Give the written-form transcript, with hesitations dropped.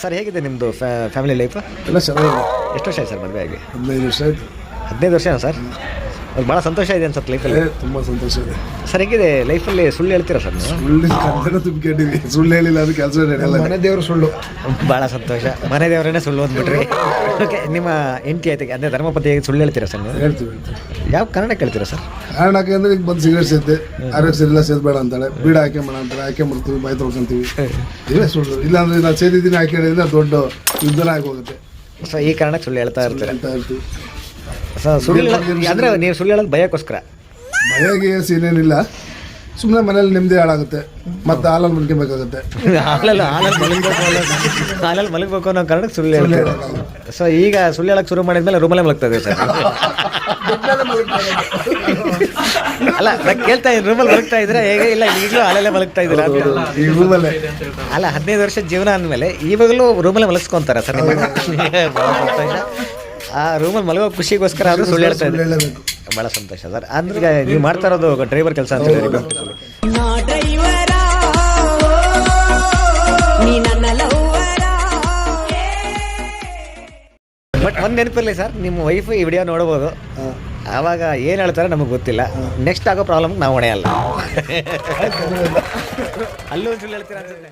Sir ಹೇಗಿದೆ ನಿಮ್ಮದು family life? ಎಲ್ಲ ಚೆನ್ನಾಗಿದೆ. ಎಷ್ಟು ವರ್ಷ ಆಯ್ತು ಸರ್ ಮದುವೆ ಆಗಿ? 15 ವರ್ಷ ಆಯಿತು. 15 ವರ್ಷನಾ ಸರ್? ಭಾಳ ಸಂತೋಷ ಇದೆ ಅನ್ಸುತ್ತೆ ಲೈಫಲ್ಲಿ. ತುಂಬ ಸಂತೋಷ ಇದೆ. ಸರ್ ಹೇಗಿದೆ ಲೈಫಲ್ಲಿ? ಸುಳ್ಳು ಹೇಳ್ತೀರಾ ಸರ್ ನೀವು? ಸುಳ್ಳು ಕನ್ನಡ ತುಂಬಿಕೊಂಡಿವಿ. ಸುಳ್ಳು ಹೇಳಿಲ್ಲ ಅದು ಕೆಲಸ ನಡೆಯಲ್ಲ. ಮನೆ ದೇವರು ಸುಳ್ಳು. ಭಾಳ ಸಂತೋಷ. ಮನೆ ದೇವರನ್ನೇ ಸುಳ್ಳು ಅಂದ್ಬಿಟ್ರಿ. ಓಕೆ, ನಿಮ್ಮ ಹೆಂಡತಿ ಆಯ್ತು ಅಂದರೆ ಧರ್ಮಪತಿಯಾಗಿ ಸುಳ್ಳು ಹೇಳ್ತೀರಾ ಸರ್ ನೀವು? ಹೇಳ್ತೀವಿ. ಯಾವ ಕನ್ನಡ ಕೇಳ್ತೀರಾ ಸರ್? ಕಾರಣಕ್ಕೆ ಅಂದರೆ ಈಗ ಬಂದು ಸಿಗರೇಟ್ ಸೇದ್ದೆ, ಆರೋಗ್ಯ ಸರಿಯಿಲ್ಲ ಸೇದ್ಬೇಡ ಅಂತಾಳೆ, ಬೀಡ ಆಯ್ಕೆ ಮಾಡ ಅಂತಾರೆ, ಆಯ್ಕೆ ಮಾಡ್ತೀವಿ, ಬಾಯಿ ತೊಳ್ಕೊಂತೀವಿ. ಇವೇ ಸುಳ್ಳು. ಇಲ್ಲಾಂದ್ರೆ ನಾನು ಸೇದಿದ್ದೀನಿ ಆಯ್ಕೆ ಹೇಳಿದ್ರೆ ದೊಡ್ಡ ಯುದ್ಧನ ಆಗಿ ಹೋಗುತ್ತೆ. ಸೊ ಈ ಕಾರಣಕ್ಕೆ ಸುಳ್ಳು ಹೇಳ್ತಾ ಇರ್ತೀರಾ? ಹೇಳ್ತಾ ಇರ್ತೀವಿ. ಸೊ ಸುಳ್ಳು ಅಂದರೆ ನೀವು ಸುಳ್ಳು ಹೇಳೋದು ಭಯಕ್ಕೋಸ್ಕರ? ಭಯಗೆ ಏನೇನಿಲ್ಲ, ಸುಮ್ಮನೆ ಮನೇಲಿ ನೆಮ್ಮದಿ ಹಾಳಾಗುತ್ತೆ, ಮತ್ತೆ ಹಾಲಲ್ಲಿ ಮಲ್ಕೊಬೇಕಾಗುತ್ತೆ. ಹಾಲಲ್ಲಿ ಮಲಗಬೇಕು ಅನ್ನೋ ಕಾರಣಕ್ಕೆ ಸುಳ್ಳು ಹೇಳ್ತೀರಾ? ಸೊ ಈಗ ಸುಳ್ಳು ಹೇಳಕ್ಕೆ ಶುರು ಮಾಡಿದ್ಮೇಲೆ ರೂಮಲ್ಲೇ ಮಲಗ್ತಾ ಇದೆ ಸರ್? ಅಲ್ಲ, ಕೇಳ್ತಾ ಇದ್ದೀನಿ, ರೂಮಲ್ಲಿ ಮಲಗ್ತಾ ಇದ್ರೆ ಹೇಗೆ? ಇಲ್ಲ ಈಗಲೂ ಹಾಲಲ್ಲೇ ಮಲಗ್ತಾ ಇದ್ದೀರಾ? ಈ ರೂಮಲ್ಲೇ. ಅಲ್ಲ, 15 ವರ್ಷ ಜೀವನ ಅಂದಮೇಲೆ ಇವಾಗಲೂ ರೂಮಲ್ಲೇ ಮಲಗಿಸ್ಕೊಂತಾರೆ ಸರ್ ನಿಮಗೆ? ಆ ರೂಮಲ್ಲಿ ಮಲಗೋ ಖುಷಿಗೋಸ್ಕರ ಆದರೂ ಸುಳ್ಳು ಹೇಳ್ತಾ ಇದ್ದಾರೆ. ಭಾಳ ಸಂತೋಷ ಸರ್. ಅಂದ್ರೆ ನೀವು ಮಾಡ್ತಾ ಇರೋದು ಡ್ರೈವರ್ ಕೆಲಸ ಅಂತ ಹೇಳಿ. ಬಟ್ ಒಂದು ನೆನಪಿರಲಿ ಸರ್, ನಿಮ್ಮ ವೈಫ್ ಈ ವಿಡಿಯೋ ನೋಡ್ಬೋದು, ಆವಾಗ ಏನು ಹೇಳ್ತಾರೆ ನಮಗೆ ಗೊತ್ತಿಲ್ಲ. ನೆಕ್ಸ್ಟ್ ಆಗೋ ಪ್ರಾಬ್ಲಮ್ ನಾವು ಹೊಣೆಯಲ್ಲ. ಅಲ್ಲೂ ಸುಳ್ಳು ಹೇಳ್ತೀರಾ ಅನ್ಸುತ್ತೆ.